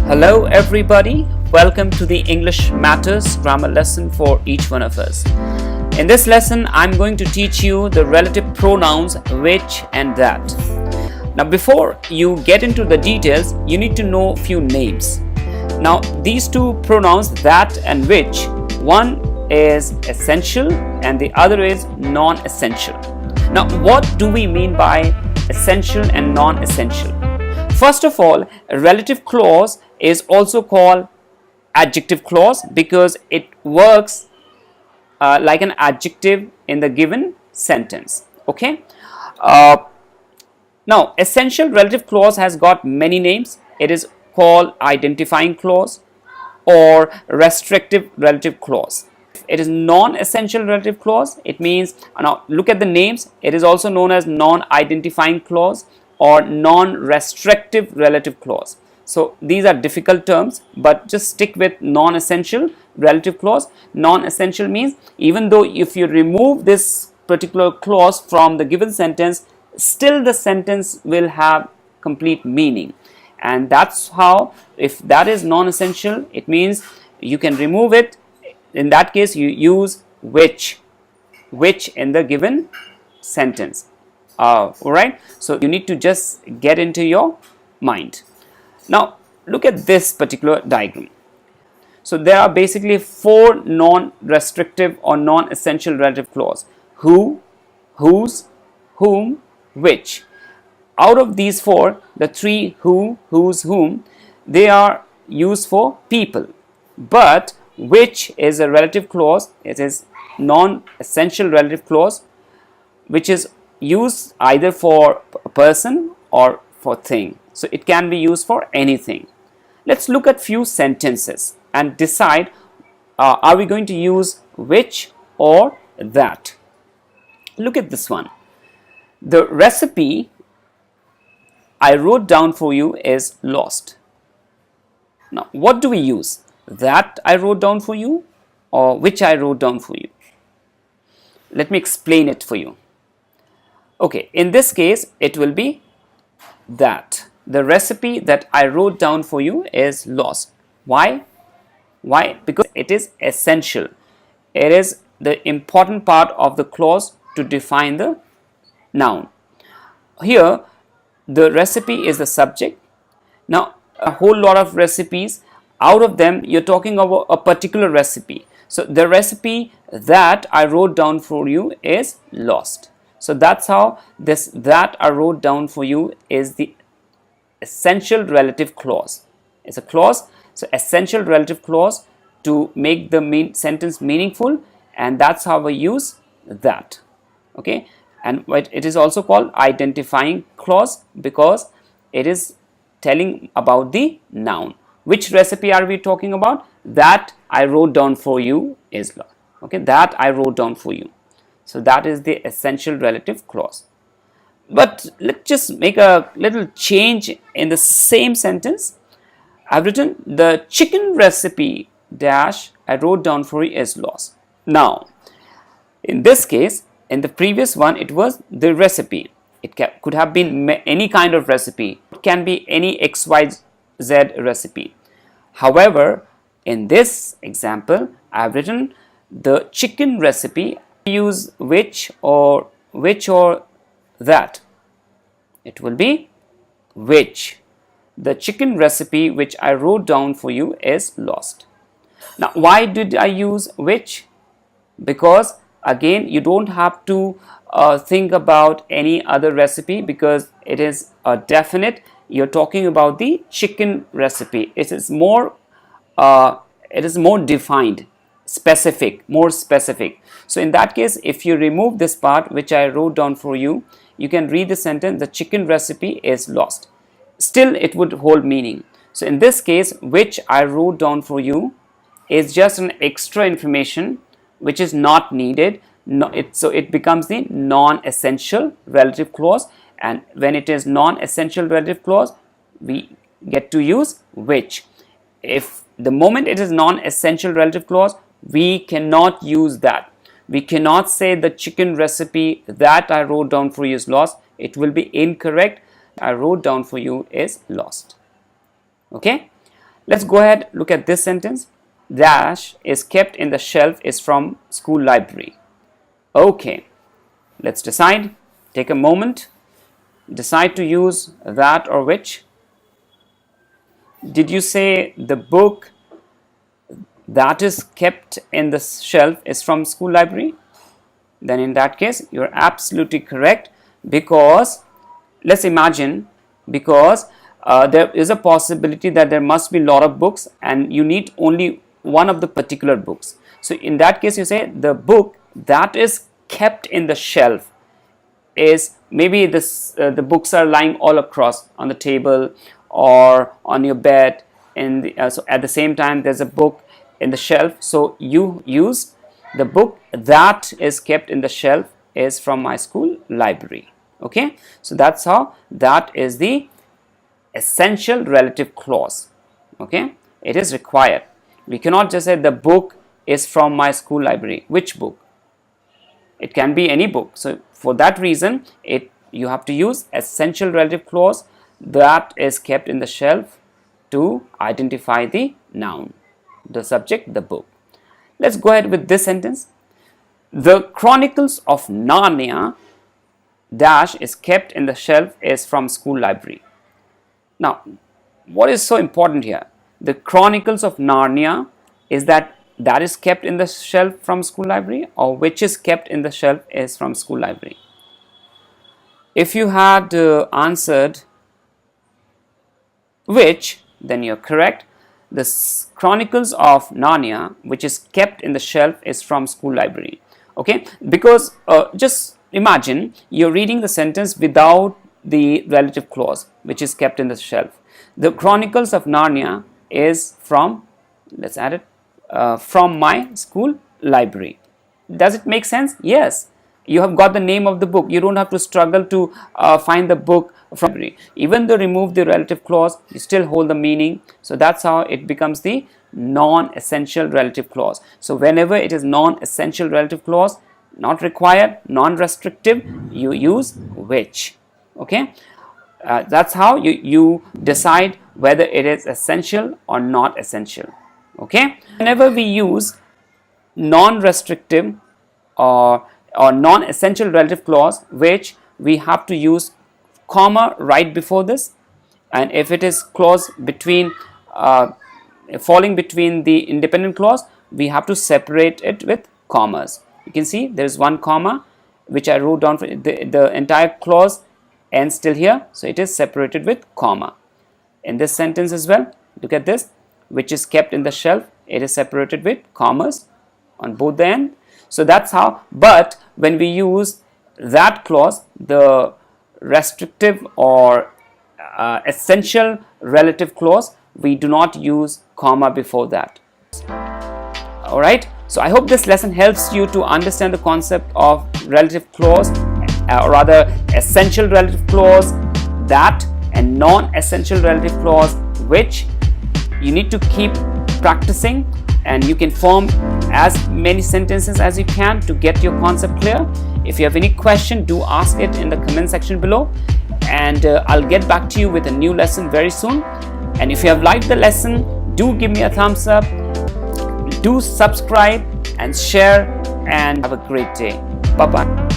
Hello everybody, welcome to the English Matters grammar lesson for each one of us. In this lesson, I'm going to teach you the relative pronouns which and that. Now before you get into the details, you need to know a few names. Now these two pronouns that and which, one is essential and the other is non-essential. Now what do we mean by essential and non-essential? First of all, a relative clause is also called adjective clause because it works like an adjective in the given sentence. Okay. Now, essential relative clause has got many names. It is called identifying clause or restrictive relative clause. It is non-essential relative clause. It means, now look at the names. It is also known as non-identifying clause or non-restrictive relative clause. So these are difficult terms, but just stick with non-essential relative clause. Non-essential means even though if you remove this particular clause from the given sentence, still the sentence will have complete meaning. And that's how, if that is non-essential, it means you can remove it. In that case, you use which in the given sentence. Alright, so you need to just get into your mind. Now look at this particular diagram. So there are basically four non-restrictive or non-essential relative clause: who, whose, whom, which. Out of these four, the three who, whose, whom, they are used for people. But which is a relative clause. It is non-essential relative clause which is used either for a person or for thing. So it can be used for anything. Let's look at few sentences and decide are we going to use which or that. Look at this one. The recipe I wrote down for you is lost. Now what do we use? That I wrote down for you or which I wrote down for you? Let me explain it for you. Okay, in this case it will be that. The recipe that I wrote down for you is lost. Why? Why? Because it is essential. It is the important part of the clause to define the noun. Here the recipe is the subject. Now a whole lot of recipes, out of them you're talking about a particular recipe. So the recipe that I wrote down for you is lost. So that's how this that I wrote down for you is the essential relative clause. It's a clause, so essential relative clause to make the sentence meaningful, and that's how we use that. Okay, and it is also called identifying clause because it is telling about the noun. Which recipe are we talking about? That I wrote down for you is lost. Okay, that I wrote down for you. So that is the essential relative clause. But let's just make a little change in the same sentence. I've written the chicken recipe dash I wrote down for you is lost. Now in this case, in the previous one it was the recipe. It could have been any kind of recipe. It can be any XYZ recipe. However, in this example I've written the chicken recipe. Use which or that. It will be which. The chicken recipe which I wrote down for you is lost. Now why did I use which? Because again you don't have to think about any other recipe because it is a definite. You're talking about the chicken recipe. It is more defined, specific, more specific. So in that case, if you remove this part which I wrote down for you, you can read the sentence, the chicken recipe is lost. Still it would hold meaning. So in this case, which I wrote down for you is just an extra information which is not needed. So it becomes the non-essential relative clause, and when it is non-essential relative clause, we get to use which. If the moment it is non-essential relative clause, we cannot use that. We cannot say the chicken recipe that I wrote down for you is lost. It will be incorrect. I wrote down for you is lost. Okay. Let's go ahead, look at this sentence. Dash is kept in the shelf is from school library. Okay, let's decide. Take a moment. Decide to use that or which. Did you say the book that is kept in the shelf is from school library? Then in that case, you're absolutely correct, because let's imagine, because there is a possibility that there must be a lot of books and you need only one of the particular books. So in that case, you say the book that is kept in the shelf is, maybe this the books are lying all across on the table or on your bed, and so at the same time there's a book in the shelf, so you use the book that is kept in the shelf is from my school library. Okay, so that's how that is the essential relative clause. Okay, it is required. We cannot just say the book is from my school library. Which book? It can be any book. So for that reason, you have to use essential relative clause that is kept in the shelf to identify the noun, the subject, the book. Let's go ahead with this sentence. The Chronicles of Narnia dash is kept in the shelf is from school library. Now, what is so important here? The Chronicles of Narnia, is that is kept in the shelf from school library, or which is kept in the shelf is from school library? If you had answered which, then you're correct. The Chronicles of Narnia, which is kept in the shelf, is from school library. Okay, because just imagine you're reading the sentence without the relative clause, which is kept in the shelf. The Chronicles of Narnia is from, let's add it, from my school library. Does it make sense? Yes. You have got the name of the book. You don't have to struggle to find the book from library. Even though remove the relative clause, you still hold the meaning. So that's how it becomes the non-essential relative clause. So whenever it is non-essential relative clause, not required, non-restrictive, you use which. Okay, that's how you decide whether it is essential or not essential. Okay, whenever we use non-restrictive or non-essential relative clause, which we have to use comma right before this, and if it is clause between falling between the independent clause, we have to separate it with commas. You can see there is one comma which I wrote down for the entire clause ends still here, so it is separated with comma. In this sentence as well, look at this, which is kept in the shelf, it is separated with commas on both the end. So that's how. But when we use that clause, the restrictive or essential relative clause, we do not use comma before that. All right, so I hope this lesson helps you to understand the concept of relative clause, or rather essential relative clause, that, and non-essential relative clause, which you need to keep practicing, and you can form as many sentences as you can to get your concept clear. If you have any question, do ask it in the comment section below, and I'll get back to you with a new lesson very soon. And if you have liked the lesson, do give me a thumbs up, do subscribe and share, and have a great day. Bye bye.